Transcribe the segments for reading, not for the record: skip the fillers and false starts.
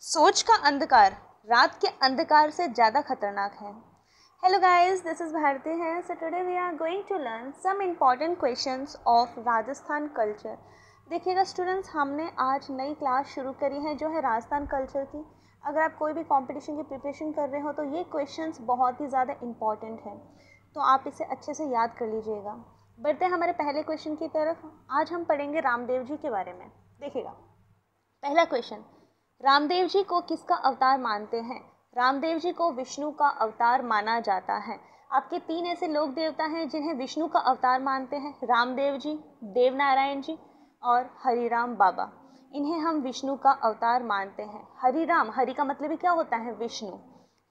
सोच का अंधकार रात के अंधकार से ज़्यादा खतरनाक है। Hello guys, this is Bharti है। So today we are going to learn some important questions of Rajasthan culture. देखिएगा स्टूडेंट्स, हमने आज नई क्लास शुरू करी है जो है राजस्थान कल्चर की। अगर आप कोई भी कंपटीशन की प्रिपरेशन कर रहे हो तो ये क्वेश्चंस बहुत ही ज़्यादा इम्पॉर्टेंट हैं, तो आप इसे अच्छे से याद कर लीजिएगा। बढ़ते हैं हमारे पहले क्वेश्चन की तरफ। आज हम पढ़ेंगे रामदेव जी के बारे में। देखिएगा पहला क्वेश्चन, रामदेव जी को किसका अवतार मानते हैं? रामदेव जी को विष्णु का अवतार माना जाता है। आपके तीन ऐसे लोक देवता हैं जिन्हें विष्णु का अवतार मानते हैं, रामदेव जी, देवनारायण जी और हरिराम बाबा। इन्हें हम विष्णु का अवतार मानते हैं। हरिराम, हरि का मतलब ही क्या होता है? विष्णु।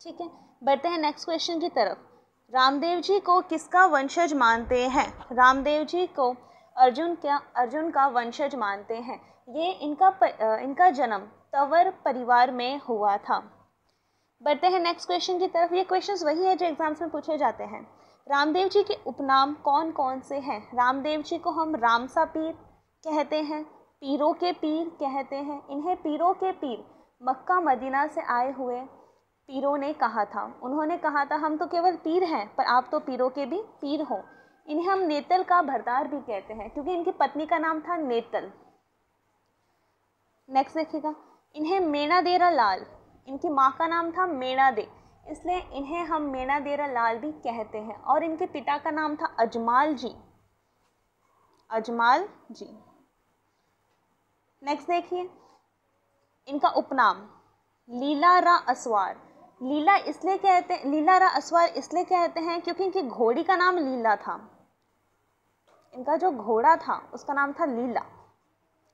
ठीक है, बढ़ते हैं नेक्स्ट क्वेश्चन की तरफ। रामदेव जी को किसका वंशज मानते हैं? रामदेव जी को अर्जुन का वंशज मानते हैं। ये इनका जन्म तंवर परिवार में हुआ था। बढ़ते हैं नेक्स्ट क्वेश्चन की तरफ। ये क्वेश्चंस वही है जो एग्जाम्स में पूछे जाते हैं। रामदेव जी के उपनाम कौन कौन से हैं? रामदेव जी को हम रामसा पीर कहते हैं, पीरों के पीर कहते हैं। इन्हें पीरों के पीर मक्का मदीना से आए हुए पीरों ने कहा था। उन्होंने कहा था हम तो केवल पीर हैं पर आप तो पीरों के भी पीर हो। इन्हें हम नेतल का भरतार भी कहते हैं क्योंकि इनकी पत्नी का नाम था नेतल। नेक्स्ट देखिएगा, इन्हें मेणादेरा लाल, इनकी माँ का नाम था मेणादे, इसलिए इन्हें हम मेणादेरा लाल भी कहते हैं। और इनके पिता का नाम था अजमाल जी, अजमाल जी। नेक्स्ट देखिए, इनका उपनाम लीलारा असवार। लीलारा असवार इसलिए कहते हैं क्योंकि इनकी घोड़ी का नाम लीला था। इनका जो घोड़ा था उसका नाम था लीला।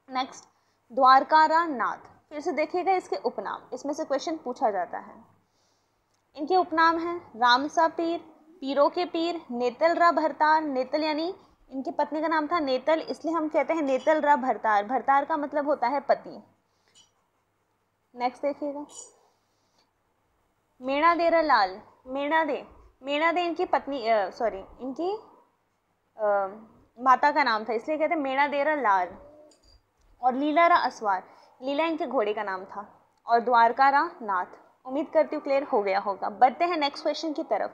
नेक्स्ट, द्वारकारा नाथ। फिर से देखिएगा इसके उपनाम, इसमें से क्वेश्चन पूछा जाता है। इनके उपनाम हैं रामसा पीर, पीरों के पीर, नेतल रा भरतार। नेतल यानी इनकी पत्नी का नाम था नेतल, इसलिए हम कहते हैं नेतल रा भरतार। भरतार का मतलब होता है पति। नेक्स्ट देखिएगा, मेणादेरा लाल, मेणादे इनकी पत्नी इनकी माता का नाम था, इसलिए कहते हैं मेणादेरा लाल। और लीलारा असवार, लीला इनके घोड़े का नाम था। और द्वारकारा नाथ। उम्मीद करती हूँ क्लियर हो गया होगा। बढ़ते हैं नेक्स्ट क्वेश्चन की तरफ।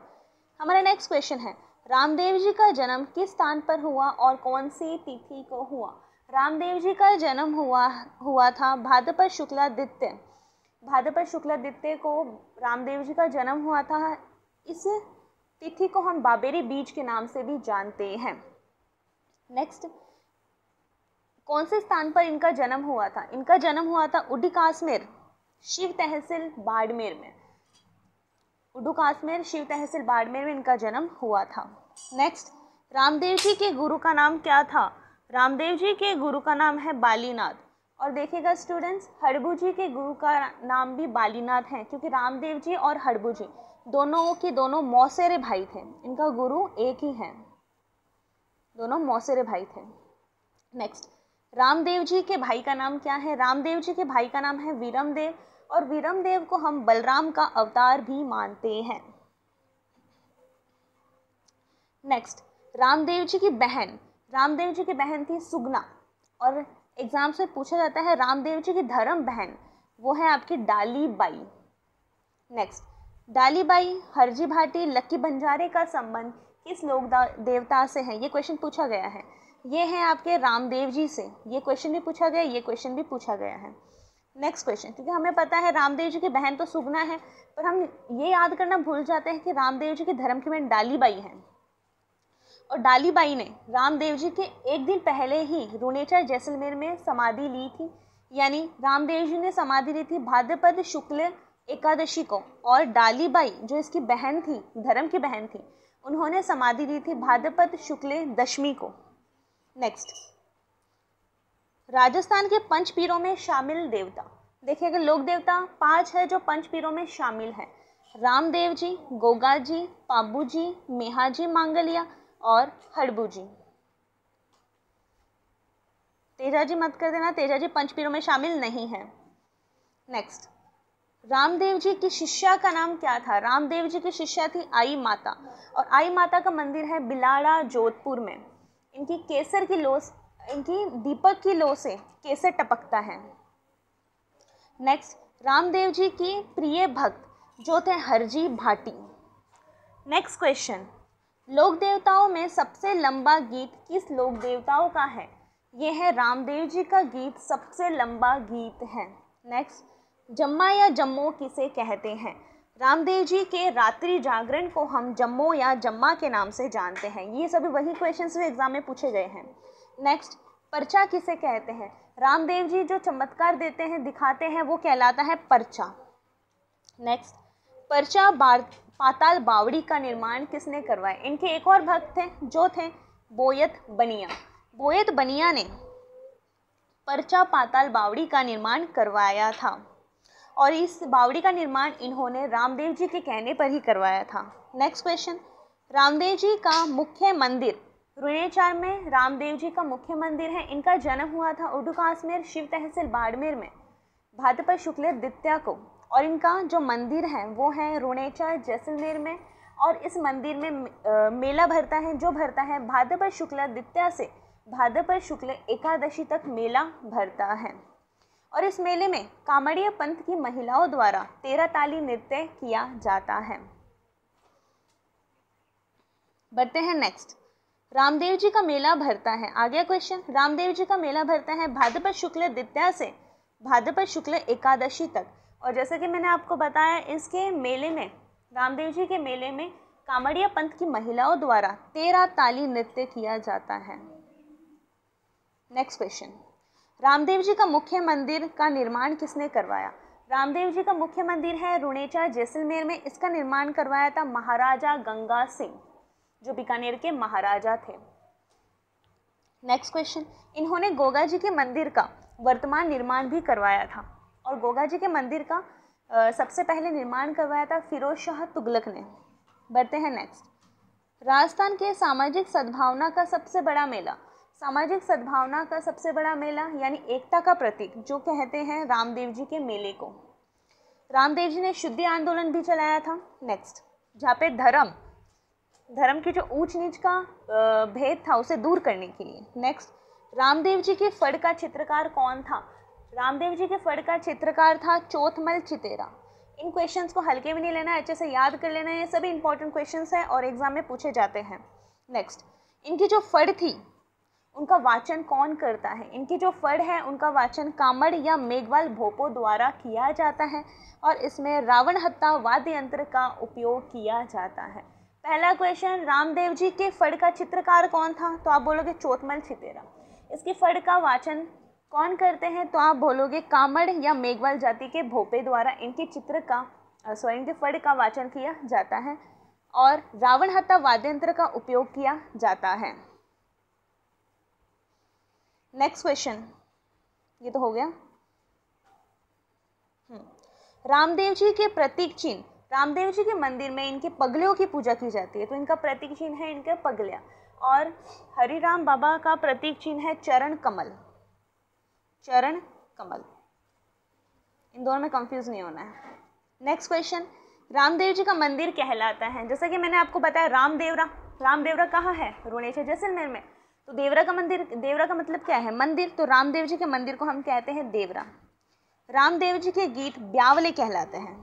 हमारा नेक्स्ट क्वेश्चन है, रामदेव जी का जन्म किस स्थान पर हुआ और कौन सी तिथि को हुआ? रामदेव जी का जन्म हुआ था भाद्रपद शुक्ला द्वितीय को रामदेव जी का जन्म हुआ था। इस तिथि को हम बाबेरी बीज के नाम से भी जानते हैं। नेक्स्ट, कौन से स्थान पर इनका जन्म हुआ था? इनका जन्म हुआ था उडी काश्मीर, शिव तहसील बाड़मेर में। उडू काश्मीर, शिव तहसील बाड़मेर में इनका जन्म हुआ था। नेक्स्ट, रामदेव जी के गुरु का नाम क्या था? रामदेव जी के गुरु का नाम है बालीनाथ। और देखिएगा स्टूडेंट्स, हड़बू जी के गुरु का नाम भी बालीनाथ है क्योंकि रामदेव जी और हड़बू जी दोनों मौसेरे भाई थे। इनका गुरु एक ही है, दोनों मौसेरे भाई थे। नेक्स्ट, रामदेव जी के भाई का नाम क्या है? रामदेव जी के भाई का नाम है वीरमदेव, और वीरमदेव को हम बलराम का अवतार भी मानते हैं। नेक्स्ट, रामदेव जी की बहन थी सुगना, और एग्जाम से पूछा जाता है रामदेव जी की धर्म बहन, वो है आपकी डाली बाई। नेक्स्ट, डाली बाई, हरजी भाटी, लक्की बंजारे का संबंध किस लोक देवता से है? ये क्वेश्चन पूछा गया है। ये है आपके रामदेव जी से। ये क्वेश्चन भी पूछा गया, ये क्वेश्चन भी पूछा गया है। नेक्स्ट क्वेश्चन, क्योंकि हमें पता है रामदेव जी की बहन तो सुगना है, पर हम ये याद करना भूल जाते हैं कि रामदेव जी की धर्म की बहन डाली बाई है। और डाली बाई ने रामदेव जी के एक दिन पहले ही रुणेचर जैसलमेर में समाधि ली थी। यानी रामदेव जी ने समाधि ली थी भाद्रपद शुक्ल एकादशी को, और डाली बाई जो इसकी बहन थी, धर्म की बहन थी, उन्होंने समाधि ली थी भाद्रपद शुक्ल दशमी को। नेक्स्ट, राजस्थान के पंचपीरों में शामिल देवता। देखिएगा लोक देवता 5 है जो पंचपीरों में शामिल है। रामदेव जी, गोगा जी, पाबू जी, मेहा जी मांगलिया और हड़बू जी। तेजा जी मत कर देना, तेजा जी पंचपीरों में शामिल नहीं है। नेक्स्ट, रामदेव जी की शिष्या का नाम क्या था? रामदेव जी की शिष्या थी आई माता, और आई माता का मंदिर है बिलाड़ा जोधपुर में। इनकी दीपक की लो से केसर टपकता है। नेक्स्ट, रामदेव जी की प्रिय भक्त जो थे हरजी भाटी। नेक्स्ट क्वेश्चन, लोक देवताओं में सबसे लंबा गीत किस लोक देवताओं का है? ये है रामदेव जी का गीत सबसे लंबा गीत है। नेक्स्ट, जम्मा या जम्मो किसे कहते हैं? रामदेव जी के रात्रि जागरण को हम जम्मो या जम्मा के नाम से जानते हैं। ये सभी वही क्वेश्चन से एग्जाम में पूछे गए हैं। नेक्स्ट, पर्चा किसे कहते हैं? रामदेव जी जो चमत्कार देते हैं, दिखाते हैं, वो कहलाता है पर्चा। नेक्स्ट, पर्चा पाताल बावड़ी का निर्माण किसने करवाया? इनके एक और भक्त थे जो थे बोयत बनिया। बोयत बनिया ने पर्चा पाताल बावड़ी का निर्माण करवाया था और इस बावड़ी का निर्माण इन्होंने रामदेव जी के कहने पर ही करवाया था। नेक्स्ट क्वेश्चन, रामदेव जी का मुख्य मंदिर रुणेचार में रामदेव जी का मुख्य मंदिर है। इनका जन्म हुआ था उर्दूकाश्मीर शिव तहसील बाड़मेर में भाद्रपद शुक्ल द्वितीया को और इनका जो मंदिर है वो है रुणेचार जैसलमेर में और इस मंदिर में मेला भरता है जो भरता है भाद्रपद शुक्ल द्वितीया से भाद्रपद शुक्ल एकादशी तक मेला भरता है और इस मेले में कामड़िया पंथ की महिलाओं द्वारा 13 ताली नृत्य किया जाता है। बढ़ते हैं नेक्स्ट, रामदेव जी का मेला भरता है। आगे क्वेश्चन, रामदेव जी का मेला भरता है भाद्रपद शुक्ल द्वितीया से भाद्रपद शुक्ल एकादशी तक और जैसे कि मैंने आपको बताया इसके मेले में, रामदेव जी के मेले में कामड़िया पंथ की महिलाओं द्वारा 13 ताली नृत्य किया जाता है। नेक्स्ट क्वेश्चन, रामदेव जी का मुख्य मंदिर का निर्माण किसने करवाया? रामदेव जी का मुख्य मंदिर है रुणेचार जैसलमेर में। इसका निर्माण करवाया था महाराजा गंगा सिंह जो बीकानेर के महाराजा थे। नेक्स्ट क्वेश्चन, इन्होंने गोगा जी के मंदिर का वर्तमान निर्माण भी करवाया था और गोगा जी के मंदिर का सबसे पहले निर्माण करवाया था फिरोज शाह तुगलक ने। बढ़ते हैं नेक्स्ट, राजस्थान के सामाजिक सद्भावना का सबसे बड़ा मेला। सामाजिक सद्भावना का सबसे बड़ा मेला यानी एकता का प्रतीक जो कहते हैं रामदेव जी के मेले को। रामदेव जी ने शुद्धि आंदोलन भी चलाया था। नेक्स्ट, जहाँ पे धर्म की जो ऊंच नीच का भेद था उसे दूर करने के लिए। नेक्स्ट, रामदेव जी के फड़ का चित्रकार कौन था? रामदेव जी के फड़ का चित्रकार था चोथमल चितेरा। इन क्वेश्चंस को हल्के भी नहीं लेना, अच्छे से याद कर लेना, ये सभी इंपॉर्टेंट क्वेश्चंस हैं और एग्जाम में पूछे जाते हैं। नेक्स्ट, इनकी जो फड़ थी उनका वाचन कौन करता है? इनकी जो फड़ है उनका वाचन कामड़ या मेघवाल भोपो द्वारा किया जाता है और इसमें रावण हत्ता वाद्य यंत्र का उपयोग किया जाता है। पहला क्वेश्चन, रामदेव जी के फड़ का चित्रकार कौन था? तो आप बोलोगे चोथमल चितेरा। इसकी फड़ का वाचन कौन करते हैं? तो आप बोलोगे कामड़ या मेघवाल जाति के भोपे द्वारा इनके फड़ का वाचन किया जाता है और रावण हत्ता वाद्य यंत्र का उपयोग किया जाता है। नेक्स्ट क्वेश्चन, ये तो हो गया। रामदेव जी के प्रतीक चिन्ह, रामदेव जी के मंदिर में इनके पगलियों की पूजा की जाती है तो इनका प्रतीक चिन्ह है इनके पगलियां और हरिराम बाबा का प्रतीक चिन्ह है चरण कमल। चरण कमल, इन दोनों में कंफ्यूज नहीं होना है। नेक्स्ट क्वेश्चन, रामदेव जी का मंदिर कहलाता है, जैसा कि मैंने आपको बताया रामदेवरा कहाँ है? रुणेचार जैसलमेर में। तो देवरा का मतलब क्या है? मंदिर। तो रामदेव जी के मंदिर को हम कहते हैं देवरा। रामदेव जी के गीत ब्यावले कहलाते हैं,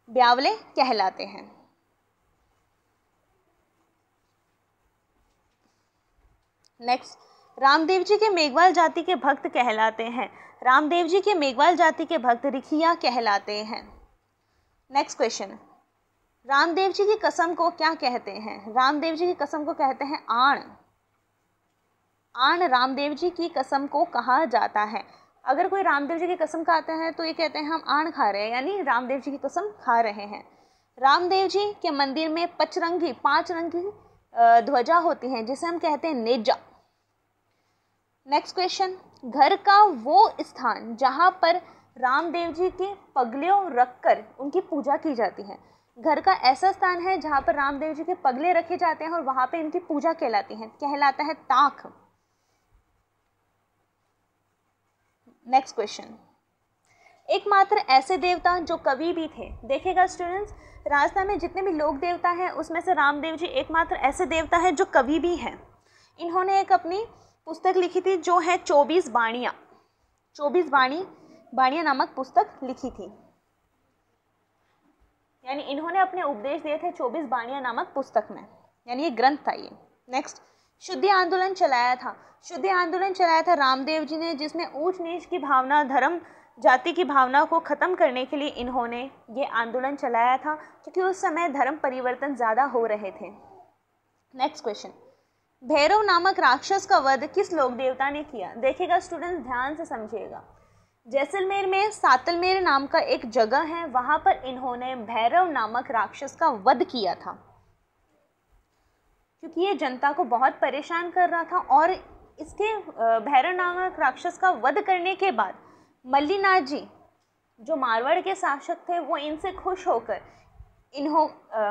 ब्यावले कहलाते हैं। नेक्स्ट, रामदेव जी के मेघवाल जाति के भक्त कहलाते हैं। रामदेव जी के मेघवाल जाति के भक्त रिखिया कहलाते हैं। नेक्स्ट क्वेश्चन, रामदेव जी की कसम को क्या कहते हैं? रामदेव जी की कसम को कहते हैं आण। आण रामदेव जी की कसम को कहा जाता है। अगर कोई रामदेव जी की कसम खाता है तो ये कहते हैं हम आण खा रहे हैं, यानी रामदेव जी की कसम खा रहे हैं। रामदेव जी के मंदिर में 5 रंग की ध्वजा होती हैं जिसे हम कहते हैं नेजा। नेक्स्ट क्वेश्चन, घर का वो स्थान जहाँ पर रामदेव जी की पगलियों रखकर उनकी पूजा की जाती है। घर का ऐसा स्थान है जहाँ पर रामदेव जी के पगले रखे जाते हैं और वहाँ पे इनकी पूजा कहलाता है ताक। नेक्स्ट क्वेश्चन, एकमात्र ऐसे देवता जो कवि भी थे। देखिएगा स्टूडेंट्स, राजस्थान में जितने भी लोक देवता हैं उसमें से रामदेव जी एकमात्र ऐसे देवता है जो कवि भी हैं। इन्होंने एक अपनी पुस्तक लिखी थी जो है 24 बाणियाँ। 24 बाणी बाणियां नामक पुस्तक लिखी थी? यानी इन्होंने अपने उपदेश दिए थे 24 बाणियां नामक पुस्तक में, यानी ये ग्रंथ था ये। नेक्स्ट, शुद्धि आंदोलन चलाया था। शुद्धि आंदोलन चलाया था रामदेव जी ने, जिसमें ऊंच नीच की भावना, धर्म जाति की भावना को ख़त्म करने के लिए इन्होंने ये आंदोलन चलाया था, क्योंकि उस समय धर्म परिवर्तन ज़्यादा हो रहे थे। नेक्स्ट क्वेश्चन, भैरव नामक राक्षस का वध किस लोक देवता ने किया? देखिएगा स्टूडेंट्स, ध्यान से समझिएगा। जैसलमेर में सातलमेर नाम का एक जगह है, वहां पर इन्होंने भैरव नामक राक्षस का वध किया था, क्योंकि ये जनता को बहुत परेशान कर रहा था। और इसके भैरव नामक राक्षस का वध करने के बाद मल्लीनाथ जी, जो मारवाड़ के शासक थे, वो इनसे खुश होकर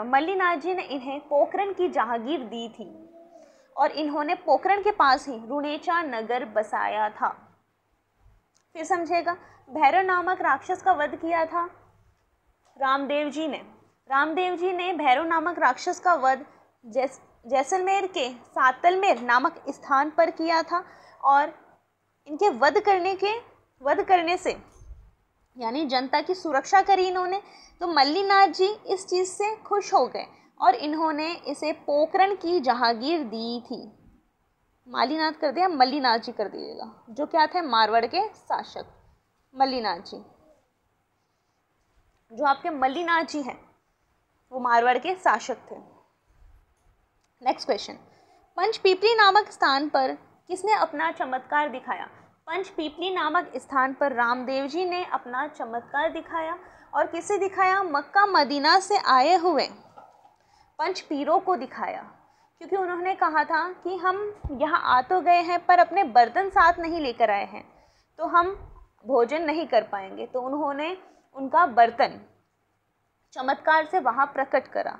मल्लीनाथ जी ने इन्हें पोखरण की जहांगीर दी थी, और इन्होंने पोखरण के पास ही रुणेचा नगर बसाया था। फिर समझेगा, भैरव नामक राक्षस का वध किया था रामदेव जी ने। रामदेव जी ने भैरव नामक राक्षस का वध जैसलमेर के सातलमेर नामक स्थान पर किया था, और इनके वध करने से यानी जनता की सुरक्षा करी इन्होंने। तो मल्लीनाथ जी इस चीज़ से खुश हो गए और इन्होंने इसे पोखरण की जहांगीर दी थी। मालीनाथ कर दिया, मल्लीनाथ जी कर दीजिएगा, जो क्या थे? मारवाड़ के शासक मल्लीनाथ जी। जो आपके मल्लीनाथ जी हैं वो मारवाड़ के शासक थे। नेक्स्ट क्वेश्चन, पंचपीपली नामक स्थान पर किसने अपना चमत्कार दिखाया? पंचपीपली नामक स्थान पर रामदेव जी ने अपना चमत्कार दिखाया, और किसे दिखाया? मक्का मदीना से आए हुए पंच पीरों को दिखाया, क्योंकि उन्होंने कहा था कि हम यहाँ आ तो गए हैं पर अपने बर्तन साथ नहीं लेकर आए हैं, तो हम भोजन नहीं कर पाएंगे। तो उन्होंने उनका बर्तन चमत्कार से वहाँ प्रकट करा।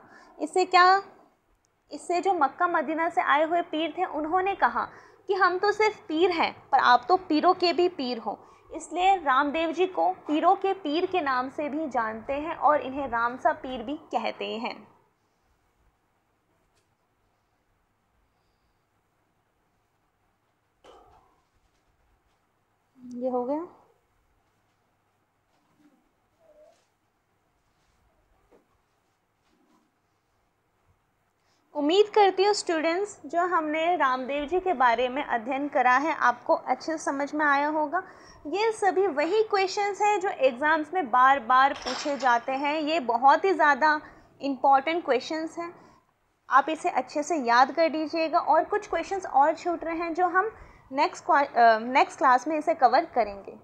इससे जो मक्का मदीना से आए हुए पीर थे, उन्होंने कहा कि हम तो सिर्फ पीर हैं, पर आप तो पीरों के भी पीर हो। इसलिए रामदेव जी को पीरों के पीर के नाम से भी जानते हैं, और इन्हें रामसा पीर भी कहते हैं। ये हो गया। उम्मीद करती हूँ स्टूडेंट्स, जो हमने रामदेव जी के बारे में अध्ययन करा है आपको अच्छे से समझ में आया होगा। ये सभी वही क्वेश्चंस हैं जो एग्ज़ाम्स में बार बार पूछे जाते हैं। ये बहुत ही ज़्यादा इम्पॉर्टेंट क्वेश्चंस हैं, आप इसे अच्छे से याद कर लीजिएगा। और कुछ क्वेश्चंस और छूट रहे हैं जो हम नेक्स्ट क्लास में इसे कवर करेंगे।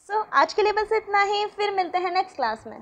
सो आज के लिए बस इतना ही, फिर मिलते हैं नेक्स्ट क्लास में।